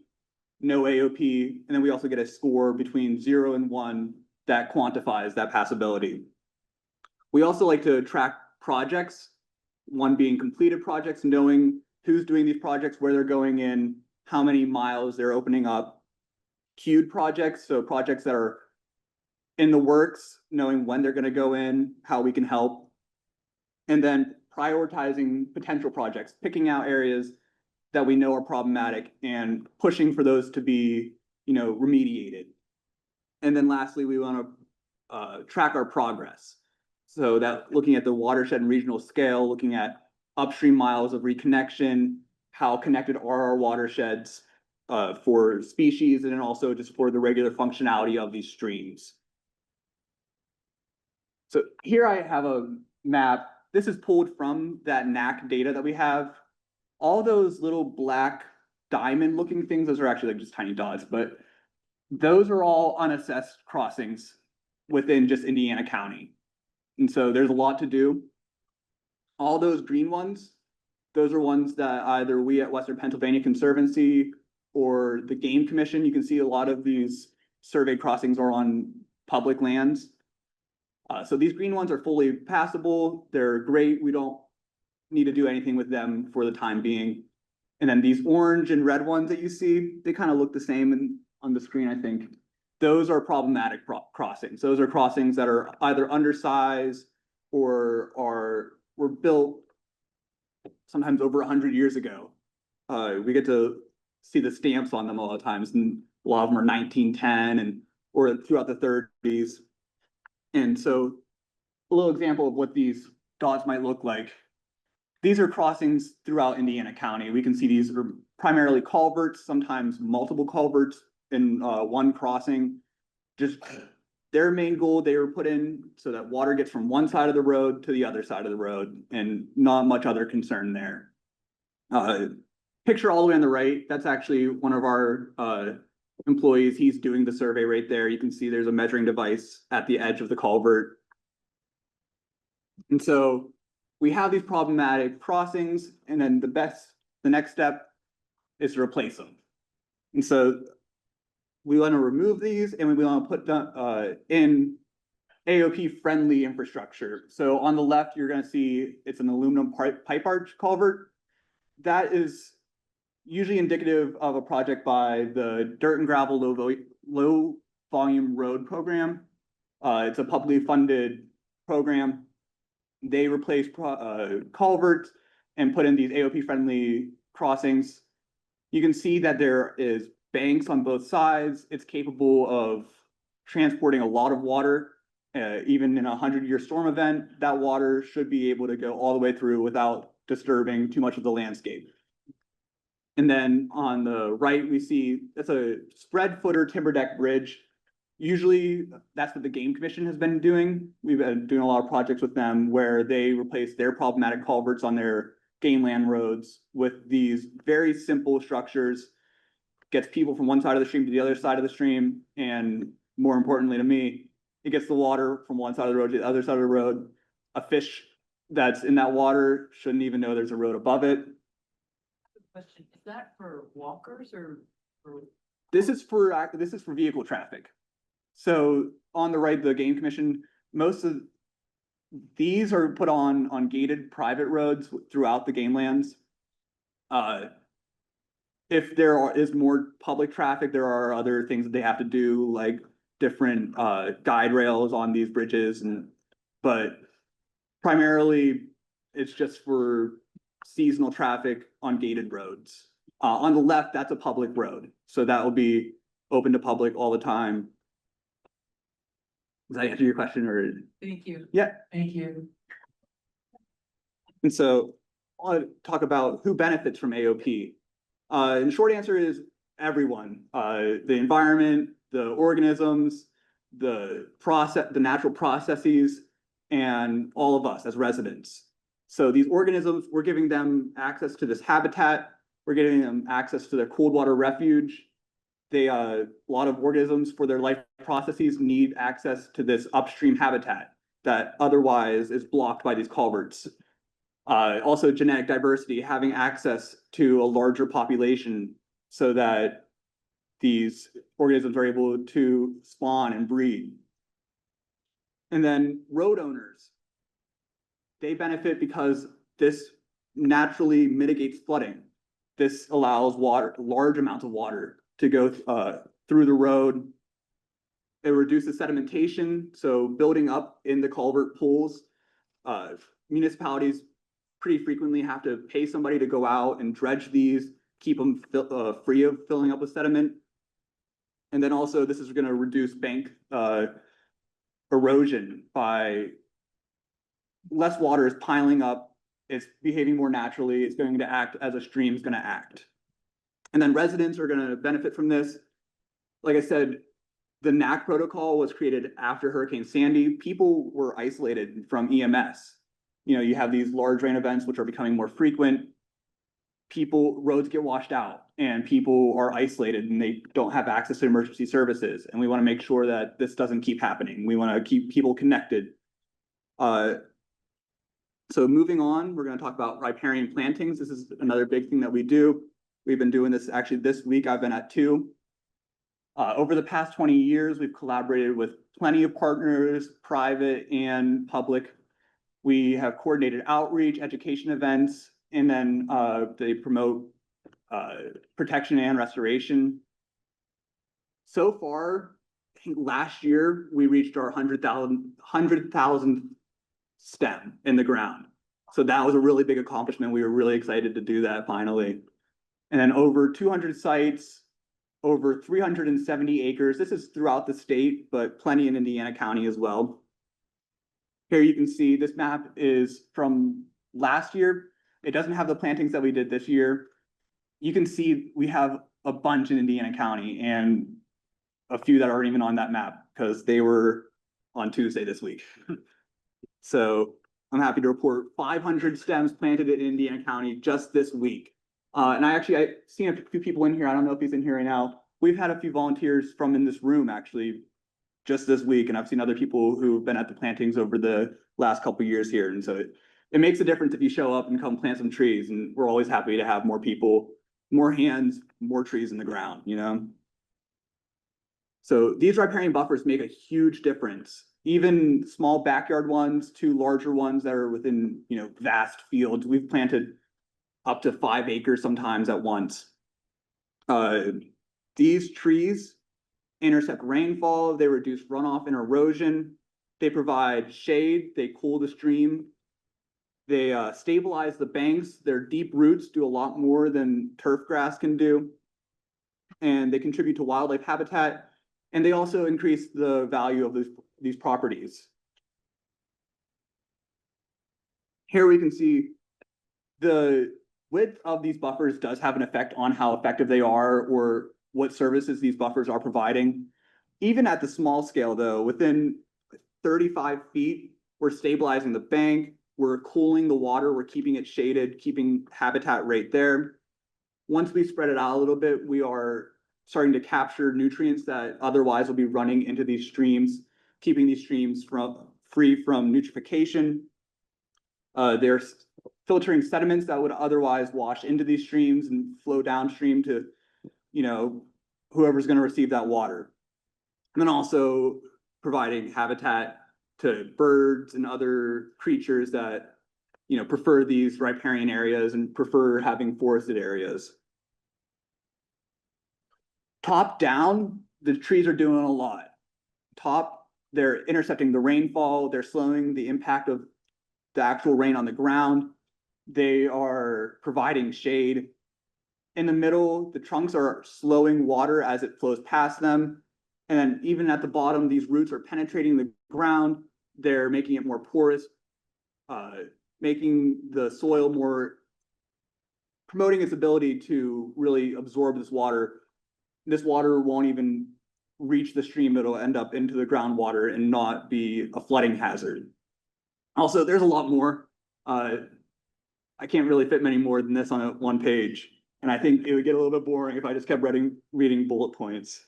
no AOP, and then we also get a score between 0 and 1 that quantifies that passability. We also like to track projects, one being completed projects, knowing who's doing these projects, where they're going in, how many miles they're opening up. Queued projects, so projects that are in the works, knowing when they're going to go in, how we can help. And then prioritizing potential projects, picking out areas that we know are problematic and pushing for those to be, remediated. And then lastly, we want to track our progress. So that looking at the watershed and regional scale, looking at upstream miles of reconnection, how connected are our watersheds for species, and then also just for the regular functionality of these streams. So here I have a map. This is pulled from that NAC data that we have. All those little black diamond looking things, those are actually like just tiny dots, but those are all unassessed crossings within just Indiana County. And so there's a lot to do. All those green ones, those are ones that either we at Western Pennsylvania Conservancy or the Game Commission, you can see a lot of these survey crossings are on public lands. So these green ones are fully passable. They're great. We don't need to do anything with them for the time being. And then these orange and red ones that you see, they kind of look the same on the screen, I think. Those are problematic crossings. Those are crossings that are either undersized or were built sometimes over 100 years ago. We get to see the stamps on them a lot of times, and a lot of them are 1910 or throughout the 30s. And so a little example of what these dots might look like. These are crossings throughout Indiana County. We can see these are primarily culverts, sometimes multiple culverts in one crossing. Just their main goal, they were put in so that water gets from one side of the road to the other side of the road, and not much other concern there. Picture all the way on the right, that's actually one of our employees. He's doing the survey right there. You can see there's a measuring device at the edge of the culvert. And so we have these problematic crossings, and then the next step is to replace them. And so we want to remove these, and we want to put them in AOP friendly infrastructure. So on the left, you're going to see it's an aluminum pipe arch culvert. That is usually indicative of a project by the Dirt and Gravel Low Volume Road Program. It's a publicly funded program. They replace culverts and put in these AOP friendly crossings. You can see that there is banks on both sides. It's capable of transporting a lot of water. Even in a 100-year storm event, that water should be able to go all the way through without disturbing too much of the landscape. And then on the right, we see that's a spread footer timber deck bridge. Usually that's what the Game Commission has been doing. We've been doing a lot of projects with them where they replace their problematic culverts on their game land roads with these very simple structures, gets people from one side of the stream to the other side of the stream, and more importantly to me, it gets the water from one side of the road to the other side of the road. A fish that's in that water shouldn't even know there's a road above it.
Question, is that for walkers or?
This is for vehicle traffic. So on the right, the Game Commission, most of these are put on gated private roads throughout the game lands. If there is more public traffic, there are other things that they have to do, like different guide rails on these bridges, but primarily it's just for seasonal traffic on gated roads. On the left, that's a public road, so that will be open to public all the time. Does that answer your question, or?
Thank you.
Yeah.
Thank you.
And so I want to talk about who benefits from AOP. And the short answer is everyone. The environment, the organisms, the natural processes, and all of us as residents. So these organisms, we're giving them access to this habitat. We're giving them access to their cold water refuge. A lot of organisms for their life processes need access to this upstream habitat that otherwise is blocked by these culverts. Also genetic diversity, having access to a larger population so that these organisms are able to spawn and breed. And then road owners, they benefit because this naturally mitigates flooding. This allows large amounts of water to go through the road. It reduces sedimentation, so building up in the culvert pools. Municipalities pretty frequently have to pay somebody to go out and dredge these, keep them free of filling up with sediment. And then also this is going to reduce bank erosion by less water is piling up, it's behaving more naturally, it's going to act as a stream is going to act. And then residents are going to benefit from this. Like I said, the NAC protocol was created after Hurricane Sandy. People were isolated from EMS. You know, you have these large rain events which are becoming more frequent. Roads get washed out and people are isolated and they don't have access to emergency services. And we want to make sure that this doesn't keep happening. We want to keep people connected. So moving on, we're going to talk about riparian plantings. This is another big thing that we do. We've been doing this actually this week. I've been at 2. Over the past 20 years, we've collaborated with plenty of partners, private and public. We have coordinated outreach, education events, and then they promote protection and restoration. So far, I think last year, we reached our 100,000 stem in the ground. So that was a really big accomplishment. We were really excited to do that finally. And then over 200 sites, over 370 acres. This is throughout the state, but plenty in Indiana County as well. Here you can see this map is from last year. It doesn't have the plantings that we did this year. You can see we have a bunch in Indiana County and a few that aren't even on that map because they were on Tuesday this week. So I'm happy to report 500 stems planted in Indiana County just this week. And I seen a few people in here. I don't know if he's in here right now. We've had a few volunteers from in this room actually just this week, and I've seen other people who've been at the plantings over the last couple of years here. And so it makes a difference if you show up and come plant some trees, and we're always happy to have more people, more hands, more trees in the ground, you know? So these riparian buffers make a huge difference. Even small backyard ones to larger ones that are within, you know, vast fields. We've planted up to 5 acres sometimes at once. These trees intercept rainfall, they reduce runoff and erosion, they provide shade, they cool the stream, they stabilize the banks. Their deep roots do a lot more than turf grass can do, and they contribute to wildlife habitat, and they also increase the value of these properties. Here we can see the width of these buffers does have an effect on how effective they are or what services these buffers are providing. Even at the small scale though, within 35 feet, we're stabilizing the bank, we're cooling the water, we're keeping it shaded, keeping habitat right there. Once we spread it out a little bit, we are starting to capture nutrients that otherwise will be running into these streams, keeping these streams free from eutrophication. They're filtering sediments that would otherwise wash into these streams and flow downstream to, you know, whoever's going to receive that water. And then also providing habitat to birds and other creatures that, you know, prefer these riparian areas and prefer having forested areas. Top down, the trees are doing a lot. Top, they're intercepting the rainfall, they're slowing the impact of the actual rain on the ground. They are providing shade. In the middle, the trunks are slowing water as it flows past them. And then even at the bottom, these roots are penetrating the ground. They're making it more porous, making the soil more, promoting its ability to really absorb this water. This water won't even reach the stream. It'll end up into the groundwater and not be a flooding hazard. Also, there's a lot more. I can't really fit many more than this on one page. And I think it would get a little bit boring if I just kept reading bullet points.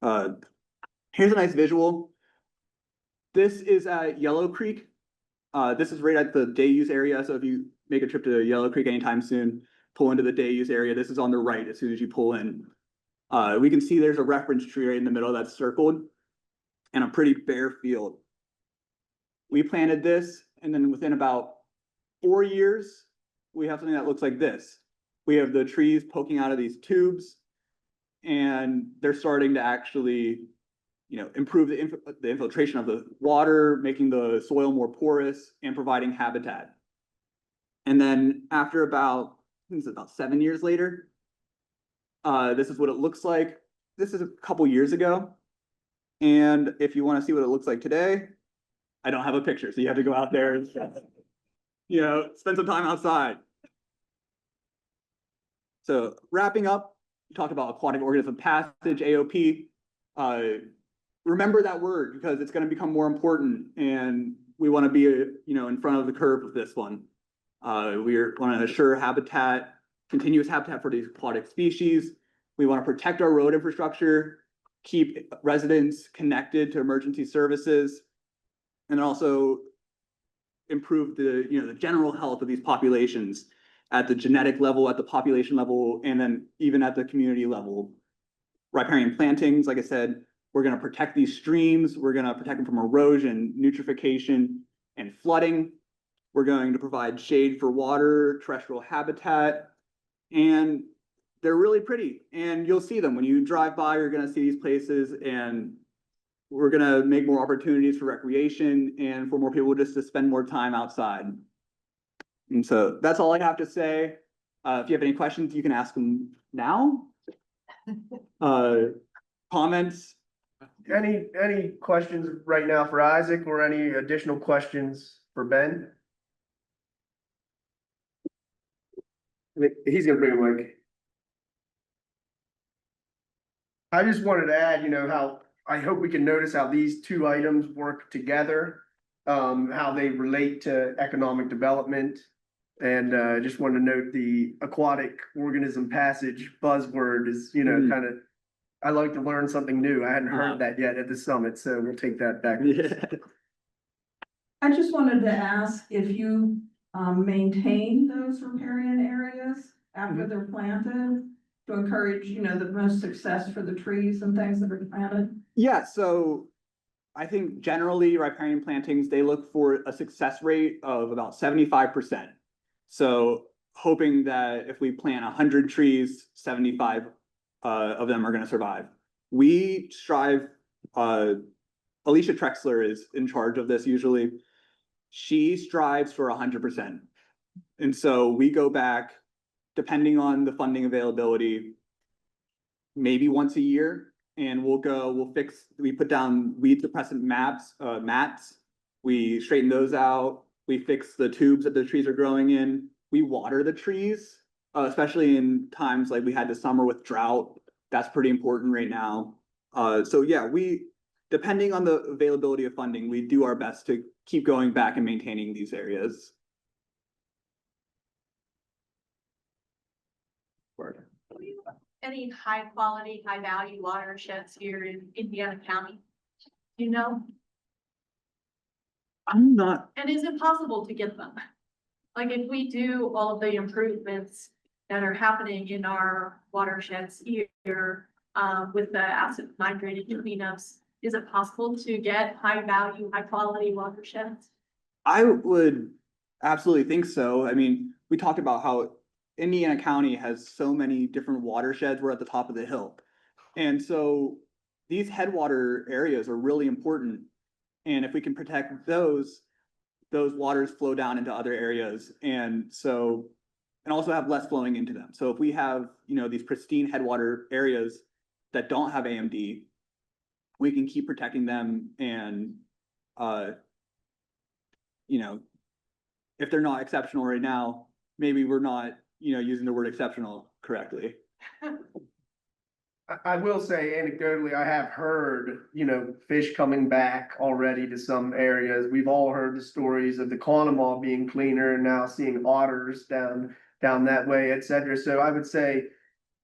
Here's a nice visual. This is at Yellow Creek. This is right at the day use area. So if you make a trip to Yellow Creek anytime soon, pull into the day use area. This is on the right as soon as you pull in. We can see there's a reference tree right in the middle that's circled and a pretty bare field. We planted this, and then within about 4 years, we have something that looks like this. We have the trees poking out of these tubes, and they're starting to actually, you know, improve the infiltration of the water, making the soil more porous and providing habitat. And then after about, I think it's about 7 years later, this is what it looks like. This is a couple years ago. And if you want to see what it looks like today, I don't have a picture, so you have to go out there and, you know, spend some time outside. So wrapping up, we talked about aquatic organism passage, AOP. Remember that word because it's going to become more important, and we want to be, you know, in front of the curve with this one. We want to assure habitat, continuous habitat for these aquatic species. We want to protect our road infrastructure, keep residents connected to emergency services, and also improve the, you know, the general health of these populations at the genetic level, at the population level, and then even at the community level. Riparian plantings, like I said, we're going to protect these streams. We're going to protect them from erosion, eutrophication, and flooding. We're going to provide shade for water, terrestrial habitat, and they're really pretty. And you'll see them when you drive by. You're going to see these places, and we're going to make more opportunities for recreation and for more people just to spend more time outside. And so that's all I have to say. If you have any questions, you can ask them now. Comments?
Any questions right now for Isaac or any additional questions for Ben? He's gonna bring a mic. I just wanted to add, how I hope we can notice how these two items work together. How they relate to economic development. And just wanted to note the aquatic organism passage buzzword is, kind of, I like to learn something new. I hadn't heard that yet at the summit, so we'll take that back.
I just wanted to ask if you maintain those riparian areas after they're planted to encourage, the most success for the trees and things that are planted?
Yeah, so I think generally riparian plantings, they look for a success rate of about 75%. So hoping that if we plant 100 trees, 75 of them are going to survive. We strive, Alicia Trexler is in charge of this usually. She strives for 100%. And so we go back, depending on the funding availability, maybe once a year, and we put down weed suppressant mats, we straighten those out, we fix the tubes that the trees are growing in, we water the trees, especially in times like we had this summer with drought. That's pretty important right now. So yeah, depending on the availability of funding, we do our best to keep going back and maintaining these areas.
Any high quality, high value watersheds here in Indiana County? Do you know?
I'm not.
And is it possible to get them? Like if we do all of the improvements that are happening in our watersheds here, with the acid nitrated cleanups, is it possible to get high value, high quality watersheds?
I would absolutely think so. I mean, we talked about how Indiana County has so many different watersheds. We're at the top of the hill. And so these headwater areas are really important. And if we can protect those waters flow down into other areas. And also have less flowing into them. So if we have, these pristine headwater areas that don't have AMD, we can keep protecting them. And, if they're not exceptional right now, maybe we're not, using the word exceptional correctly.
I will say anecdotally, I have heard, fish coming back already to some areas. We've all heard the stories of the Conemaugh being cleaner and now seeing otters down that way, et cetera. So I would say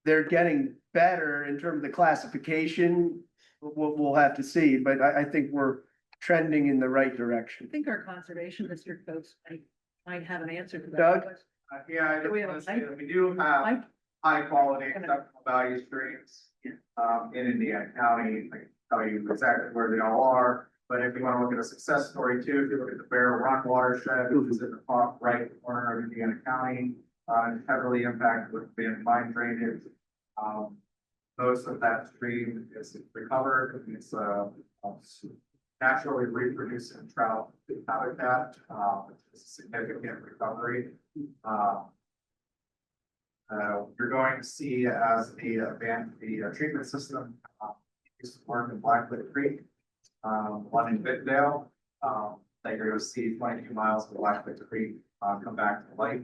they're getting better in terms of the classification. We'll have to see, but I think we're trending in the right direction.
I think our conservation district folks might have an answer to that.
Doug?
Yeah, I
Do we
just
have a
want to say
mic?
that we do have
Mike?
high quality acceptable value streams. In Indiana County, I can tell you exactly where they all are, but if you want to look at a success story too, if you look at the Bear Rock watershed, which is in the top right corner of Indiana County, it's heavily impacted with being mine drainage. Most of that stream is recovered, it's naturally reproducing trout habitat, it's a significant recovery. You're going to see as the treatment system used to work in Blackfoot Creek, one in Bittendale, that you're going to see 22 miles of Blackfoot Creek come back to life.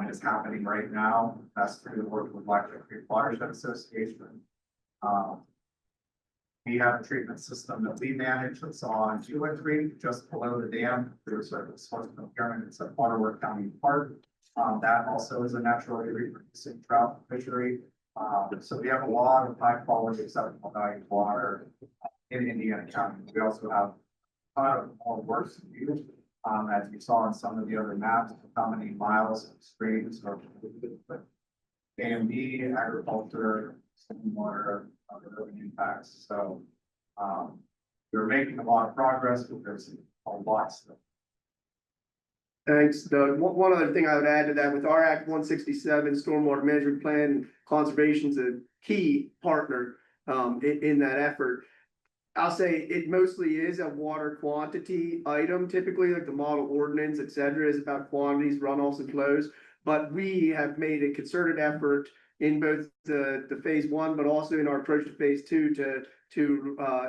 It's happening right now. That's through the work with Blackfoot Creek Watershed Association. We have a treatment system that we manage that's on 2 and 3, just below the dam. There's a source of impairment. It's at Waterworth County Park. That also is a naturally reproducing trout fishery. So we have a lot of high quality acceptable value water in Indiana County. We also have a lot of more works to do. As you saw in some of the other maps, how many miles of streams are with AMD, agriculture, stormwater, other impacts. So we're making a lot of progress, but there's a lot still.
Thanks, Doug. One other thing I would add to that, with our Act 167 Stormwater Management Plan, conservation's a key partner in that effort. I'll say it mostly is a water quantity item, typically like the model ordinance, et cetera, is about quantities, runoffs and flows. But we have made a concerted effort in both the phase one, but also in our approach to phase two to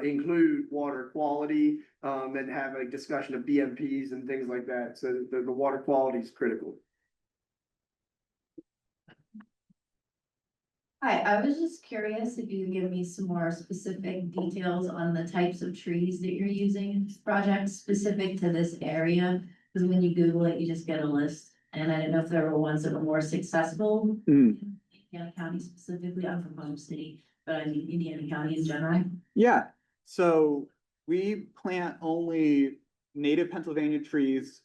include water quality, and have a discussion of BMPs and things like that. So the water quality is critical.
Hi, I was just curious if you could give me some more specific details on the types of trees that you're using in this project specific to this area. Because when you Google it, you just get a list, and I didn't know if there were ones that were more successful.
Mm.
In Indiana County specifically, I'm from Home City, but I mean Indiana County in general.
Yeah, so we plant only native Pennsylvania trees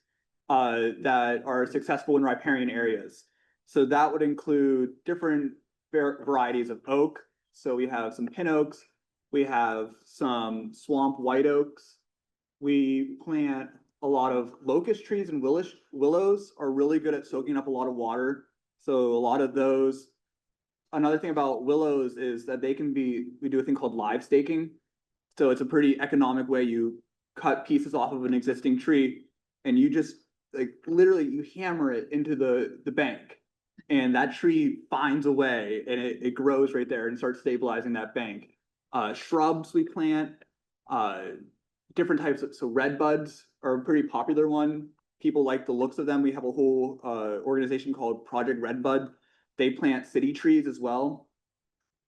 that are successful in riparian areas. So that would include different varieties of oak. So we have some pin oaks, we have some swamp white oaks. We plant a lot of locust trees, and willows are really good at soaking up a lot of water. So a lot of those. Another thing about willows is that we do a thing called live staking. So it's a pretty economic way. You cut pieces off of an existing tree and you just like literally you hammer it into the bank, and that tree finds a way and it grows right there and starts stabilizing that bank. Shrubs we plant, different types of, so red buds are a pretty popular one. People like the looks of them. We have a whole organization called Project Redbud. They plant city trees as well.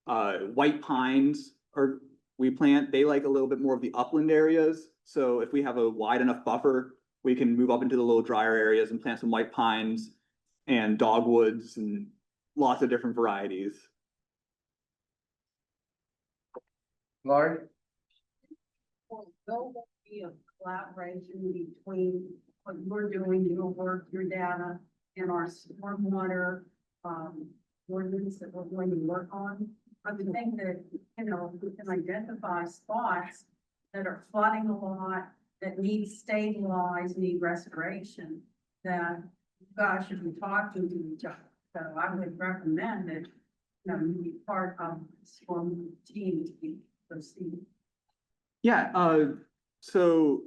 White pines we plant, they like a little bit more of the upland areas. So if we have a wide enough buffer, we can move up into the little drier areas and plant some white pines and dogwoods and lots of different varieties.
Laurie?
Will there be a collaboration between what you're doing, your work, your data, and our stormwater ordinance that we're going to work on? I would think that, you know, we can identify spots that are flooding a lot, that need stabilized, need restoration, that you guys should be talking to each other. So I would recommend that, you know, you be part of the storm team to be proceeding.
Yeah, so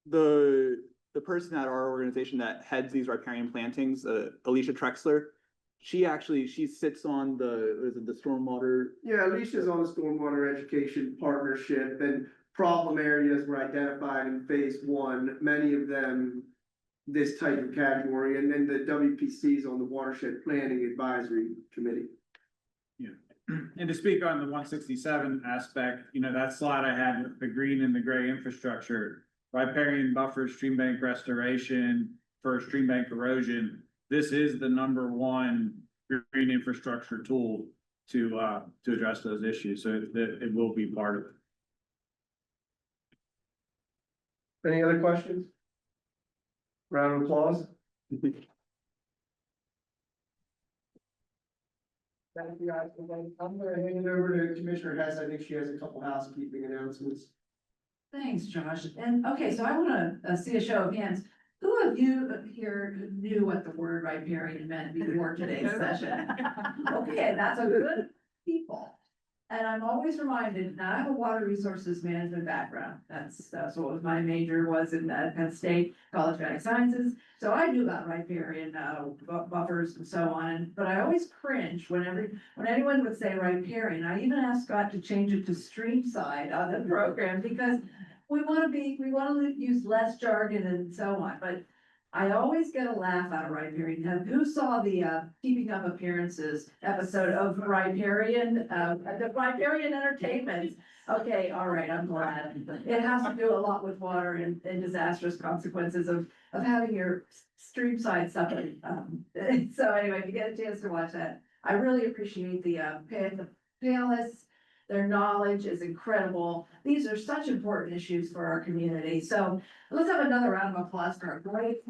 the person at our organization that heads these riparian plantings, Alicia Trexler, she sits on the stormwater.
Yeah, Alicia's on the stormwater education partnership, and problem areas were identified in phase one, many of them this type of category, and then the WPC's on the watershed planning advisory committee.
And to speak on the 167 aspect, you know, that slide I had with the green and the gray infrastructure, riparian buffer, stream bank restoration for stream bank erosion. This is the #1 green infrastructure tool to address those issues. So it will be part of it.
Any other questions? Round of applause. Thank you guys. I'm gonna hand it over to Commissioner Hess. I think she has a couple housekeeping announcements.
Thanks, Josh. And okay, so I want to see a show of hands. Who of you here knew what the word riparian meant before today's session? Okay, that's a good people. And I'm always reminded, now I have a water resources management background. That's what my major was in Penn State College of Ag Sciences. So I knew about riparian buffers and so on. But I always cringe when anyone would say riparian. I even asked Scott to change it to stream side on the program because we want to use less jargon and so on. But I always get a laugh out of riparian. Now, who saw the Keeping Up Appearances episode of Riparian, the Riparian Entertainment? Okay, all right, I'm glad. It has to do a lot with water and disastrous consequences of having your stream side suffer. So anyway, if you get a chance to watch that, I really appreciate the panelists. Their knowledge is incredible. These are such important issues for our community. So let's have another round of applause for our great.